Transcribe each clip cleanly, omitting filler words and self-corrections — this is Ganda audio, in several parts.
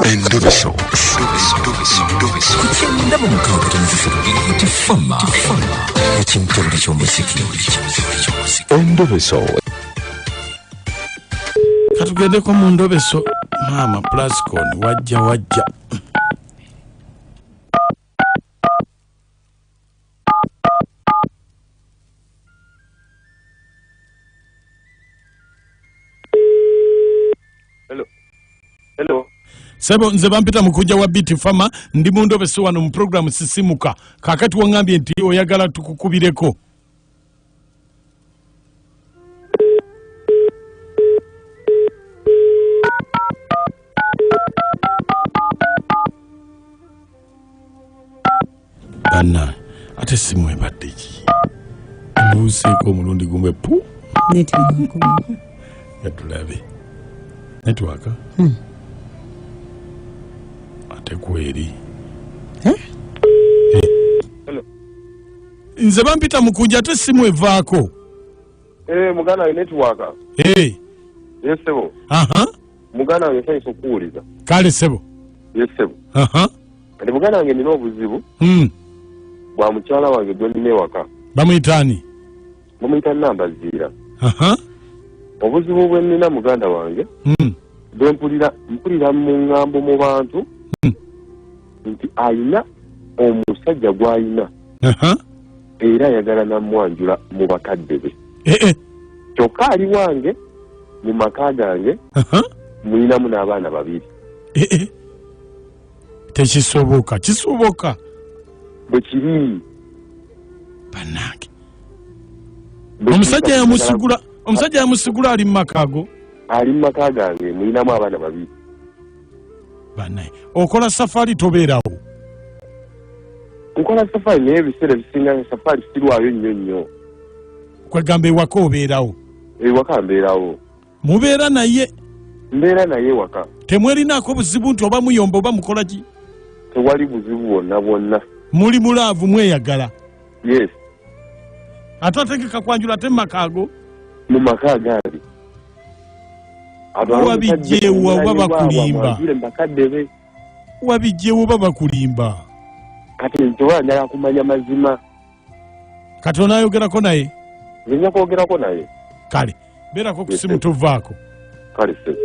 Endobeso. Ndaba mukanga nti fama ekintu ky'omuziki. Endobeso. Katugendeko mu Ndobeso mama Plascon wajja. Hello. Sebo nze bampita Mukunja wa Beat Fama ndi mu Ndobeso wano mu program Sikyesimuwa. Kakati wangambye nti oyagala tukukubireko. Bana ate simu ebadde ki? Museeko omulundi gumwe pu. Yatulabe. Network. Ate kweri. Hello. Nze bampita Mukunja ate simu evaako. Mugana we network. Yes sebo. Mugana we sai sokuuliza. Kale sebo. Yes sebo. Kati mugana wange nina obuzibu. Bwa mukyala wange gwe nine waka. Bamuyitani. Mumuyita namba zira. Obuzibu bwe nina muganda wange. Mpulira mu ngambo mu bantu. Nti ayina omusajja gw'ayina. Era ayagala namwanjula mu bakadde be. Kyokka ali wange mu maka gange mulinamu n'abaana babiri. Tekisoboka. Kisoboka. Bwe kiri. Banange. Omusajja yamusigula ali mu makago. Ali mu maka gange mulinamu abaana babiri. Banaye. Okola safari tobeerawo. Nkola safari naye ebiseera bisinga safari sirwayo nnyo. Kwegamba ewaka obeerawo. Ewaka mbeerawo. Mubeera naye. Mbeera naye waka. Temwerinaako buzibu nti oba muyomba oba mukola ki? Tewali buzibu bwonna. Muli mulaavu mweyagala. Yes. Ate ategeka Kwanjula ate mu makaago? Mu maka gange. Wabijjeewo oba bakulimba. Wabijjeewo oba bakulimba. Kati ntoba njala kumanya mazima. Kati onaayogerako naye? Nja kwogerako naye. Kale, beerako ku simu tovaako. Kale se.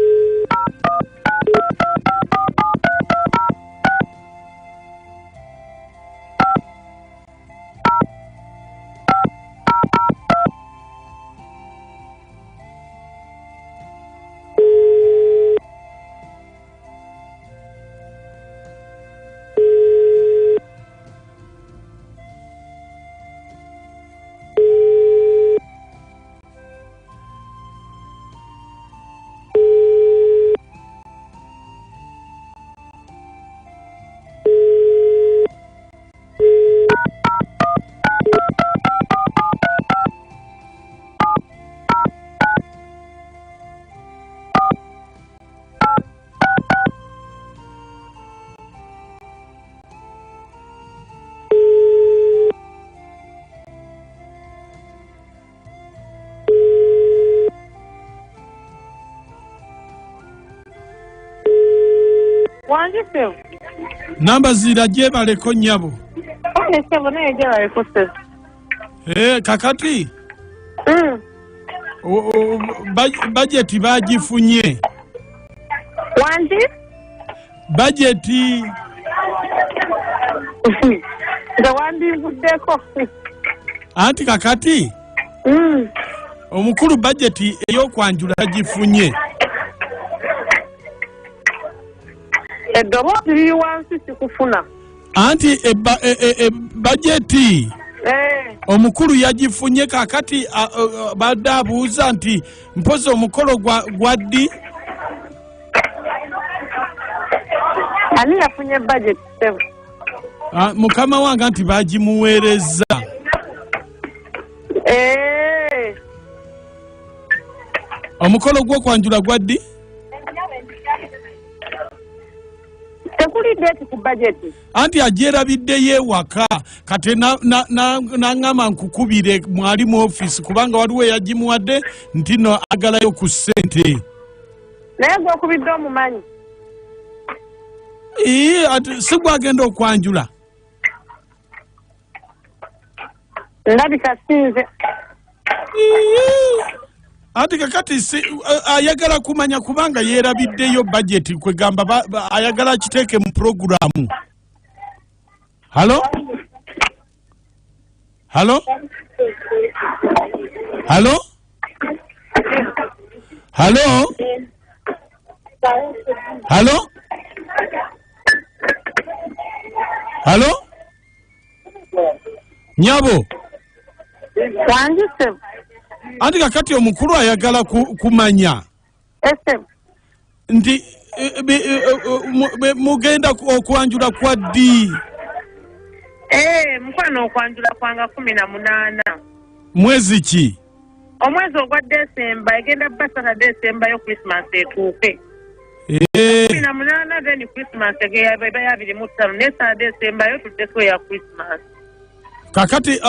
Wange sebo. Namba zira gyebaleko nnyabo. Wange sebo naye gyebaleko sebo. Kakati? Bajeti bagifunye. Wange? Bajeti. Nga wandivuddeko. Anti kakati? Omukulu bajeti ey'okwanjula bagifunye. Eddoboozi liri wansi sikufuna. Anti bajeti omukulu yagifunye kakati badde abuuza nti mpozi omukolo gwaddi? Ani yafunye budget sebo? Mukama wange nti bagimuweereza. Omukolo gw'okwanjula gwaddi? Tekuli date ku budget. Anti agyerabiddeyo ewaka kate n'aŋŋamba nkukubire mwali mu office kubanga waliwo eyagimuwadde nti no agalayo ku ssente. Naye gw'okubidde omumanyi. ati sigwagenda okwanjula. Ndabika sinze. Ati kakati ayagala kumanya kubanga yerabiddeyo budget kwe gamba ayagala kiteke mu programu. Hello? Hello? Hello? Hello? Hello? Hello? Nyabo. Wange se. Andi kakati omukulu ayagala kumanya. Ese. Ndi mugenda okwanjula kwa ddi? Mukwano okwanjula kwanga 18. Mwezi ki? Omwezi ogwa December egenda basata December yo Christmas etuuke. 18 then Christmas egeya baba ya 25 nesa December yo tuddeko ya Christmas. Kakati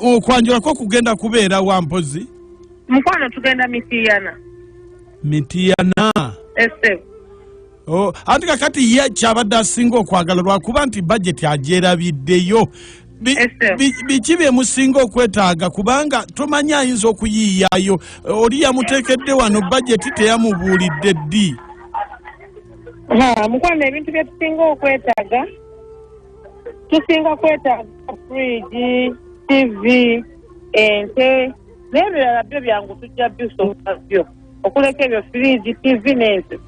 okwanjula ko kugenda kubeera wampozi? Mukwano tugenda Mitiyana. Mitiyana. Ese. Ati kakati ye kyabadde asinga okwagala lwakuba nti budget agyerabiddeyo. Biki bye musinga okwetaaga kubanga tomanyi ayinza okuyiiyaayo oli yamuteekedde wano budget teyamubuulidde ddi. Mukwano ebintu bye tusinga okwetaaga tusinga kwetaaga fridge, TV, ente n'ebirala byo byangu tujja bisooka byo okuleka ebyo fridge, TV n'ente.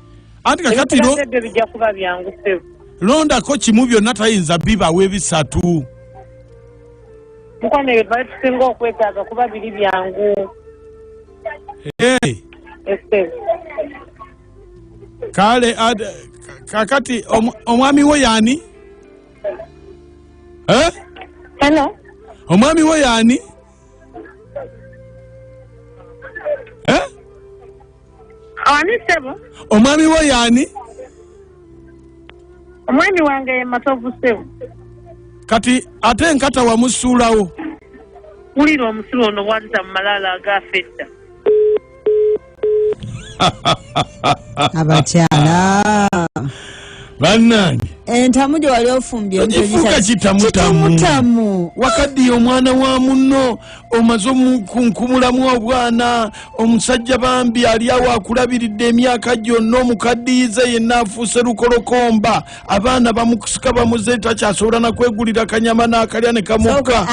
Anti kakati bijja kuba byangu sebo. Londako kimu byonna tayinza bibawa ebisatu. Mukwano ebyo bali tusinga okwetaaga kuba biri byangu. Ese. Kale kakati omwami wo yani? Hello? Omwami wo yani? Ani sebo? Omwami wo yani? Omwami wange ye Matovu sebo. Kati ate nkata wamusuulawo. Wulira omusulo ono bw'atta mu Mulala agafedda. Abakyala. Bannange. Entamu gye wali ofumbye ekifuuka kitamutamu. Wakaddiye omwana wa munno omaze okunkumulamu obwana omusajja bambi ali awo akulabiridde emyaka gyonna omukaddiyize yenna afuuse lukolokomba abaana bamukusika bamuze takyasobola na kwegulira kanyama n'akalya ne kamukka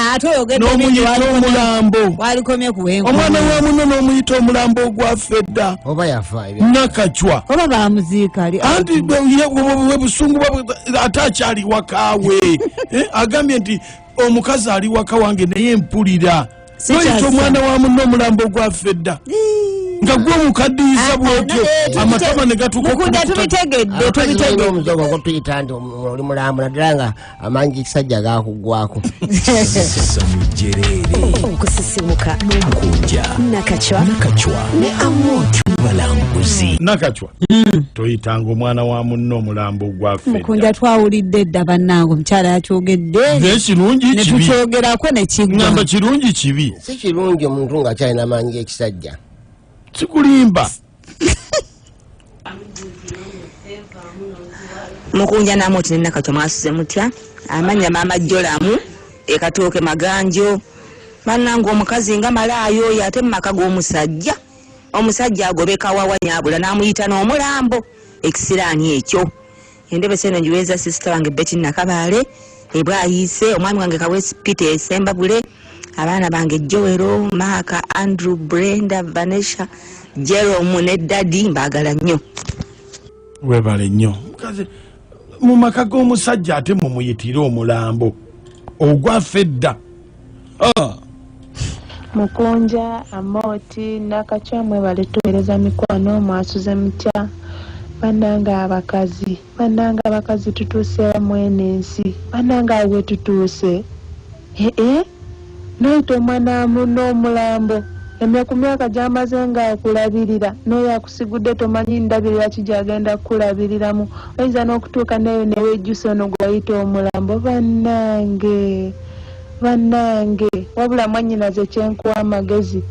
n'omuyita omulambo omwana wa munno n'omuyita omulambo ogwafedda oba yafa nakacwa oba bamuziika ali anti bwe busungu ate akyali wakaawe agambye nti omukazi ali waka wange naye mpulira noyita omwana wa munno omulambo ogwafedda nga gwe omukaddiyiza bwotyo amatama ne gatubitegedde omuzogo gotuyita nti oli mulambo naddala nga amanyi ekisajja gakuggwako okusisimuka n'omukunja nakacwa ne amotu balambuzi nakacwa toyitanga omwana wa munno omulambo ogwafedda mukunja twawulidde edda bannange omukyala yakyogedde nekirungi kibi netukyogerako nekigwa ngamba kirungi kibi si kirungi omuntu nga akyalina amanyi g'ekisajja sikulimba mukunja namoti nenakacwa mwasuze mutya amanya mama jolamu ekatooke maganjo bannange omukazi nga malaayo oyo ate mumaka g'omusajja omusajja agobeka wawa nyabula n'amuyita n'omulambo ekisiraani ekyo endebese eno ngiweza sisita wange Betty Nakabaale ebwayise omwami wange Kawesi Peter Esembabule abaana bange Joero Maka Andrew Brenda Vanessa Jerome ne Daddy mbagala nnyo webale nnyo mukazi mu maka g'omusajja ate mumuyitire omulambo ogwafedda Mukunja amoti nakacamwe balituhereza mikwano mwasuze mutya bananga abakazi tutuuse mwenensi bananga awe tutuuse noyita omwana muno omulambo emyaka myaka gyamaze nga akulabirira noyo akusigudde tomanyi ndabirira kijagenda kukulabiriramu oyinza n'okutuuka nayo newejjusa ono gwayita omulambo bannange wabula mwannyinaze kyenkuwa amagezi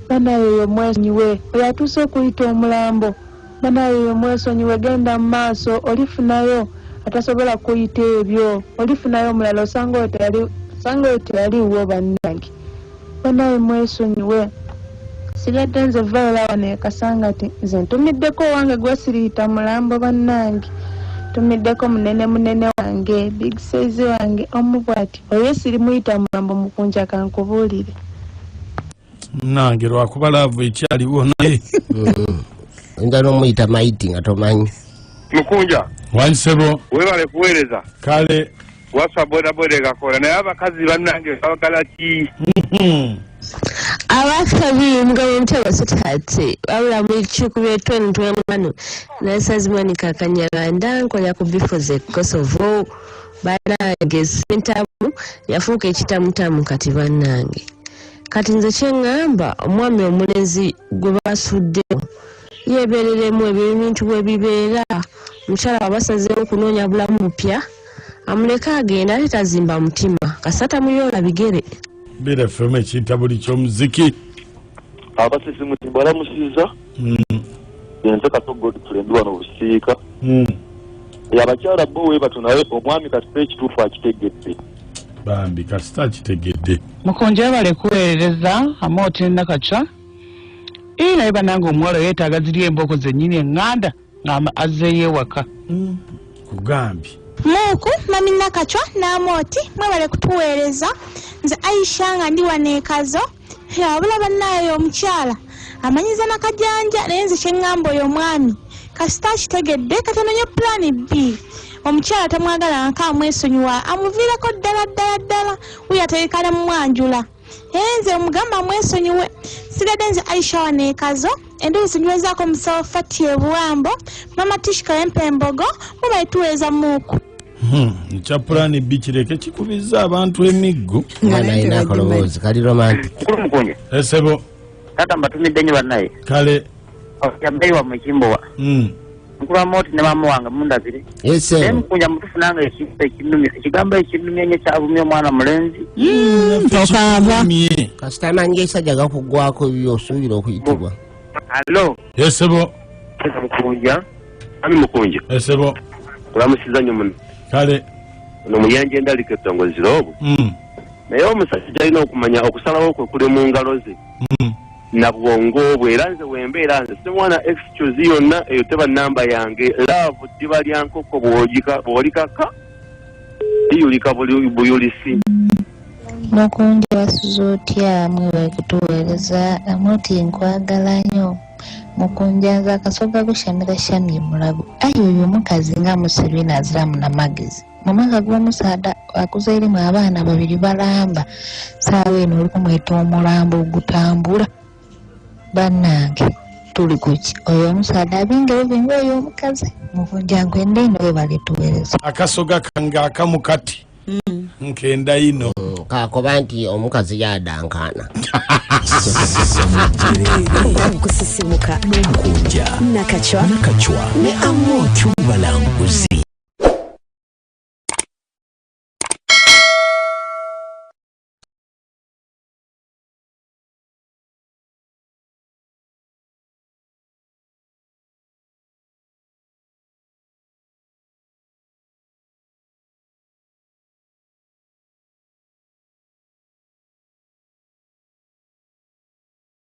banayoyo mwesonyiwe oyatuuse okuyita omulambo banayoyo mwesonyiwe genda mu maaso olifunayo atasobola kuyita ebyo olifunayo omulala osanga oyo teyaliwo bannange banaye mwesonyiwe sigadde nze Viola wano ekasanga ati nze ntumiddeko owange gwe siriita mulambo bannange tumiddeko munene wange big size wange omubwati oyo sirimuyita mulambo Mukunja kankubuulire nange lwakuba laavu ekyaliwo naye oyinza n'omuyita maiti nga tomanyi Mukunja wansebo webale kuweereza kale wasa bodaboda egakola naye abakazi bannange bagala ki abakabi mugabo mutego sitati wabula mukiku byetweni twemano nasazimani kakanyaganda nkola ku bifoze Kosovo banange sentamu yafuuka ekitamutamu kati bannange kati nze kyeŋŋamba omwami omulenzi gwe basuddewo yeebereremu ebintu bwe bibeera mukyala wabasazeewo okunoonya bulamu bupya amuleke agenda ate tazimba mutima kasata muyoola bigere bira fm ekinta buli ky'omuziki abasisi mutimba balamusiza yenze katogo tulendu wano busiika abakyala bo webatu naye omwami kasita ekituufu akitegedde bambi kasita akitegedde Mukunja bale kuweereza amooti Nakacha naye banange omuwala yeetaaga ziri emboko zennyini eŋŋanda nga azzeeyo ewaka kugambye Muku mami Nakachwa n'amooti mwebale kutuweereza nze Aisha nga ndi waneekazo wabula bannaye omukyala amanyiza nakajanja naye nze kyeŋŋamba oyo omwami kasita akitegedde katanonye pulaani B omukyala tamwagala nkamwesonyiwa amuviirako ddala uyo ategekana mu Mwanjula nze omugamba amwesonyiwe sigadde nze Aisha waneekazo enduuzi zinywezako musawo Fati Ebuwambo mama Tishika Empembogo mwebale tuweereza Muku nkya pulaani B kireke kikubiza abantu emiggo mwana ayina akoloboozi kali romantic esebo tata mbatumidde nnyo bannaye kale yabbeyi wa mukimbowa nkula mooti ne maama wange mundabire naye Mukunja mutufunanga ekigambo ekinnumya ennyo kyavumya omwana mulenzi okaava kasita amangi esajja gakugwako byo osuubira okuyitibwa alo esebo Mukunja ami Mukunja esebo olamusiza nnyo muno kale ono muyanja endalika ettongozi loobu naye omusajja alina okumanya okusalawo kwe kuli mu ngalo ze na bwongo bwe era nze wembeera nze simwana excuse yonna eyo teba namba yange laavu ddiba lya nkoko bw'olikaka liyulika buyulisi Mukunja wasuza otya mwebale kutuweereza amuti nkwagala nnyo Mukunja nze akasoga gushamira mulabu ayi oyo omukazi nga Museveni aziramu n'amagezi mu mwaka gw'omusaada akuzairemu abaana babiri balamba saawa eno oli kumweta omulambo ogutambula bannange tuli kuki oyo omusaada abingero bingi oyo omukazi Mukunja nkwenda ino webale tuweereza akasoga kange akamu kati nkenda ino kakoba nti omukazi yadankana Okusisimuka n'Omukunja Nakachwa ne Amooti Balanguzi.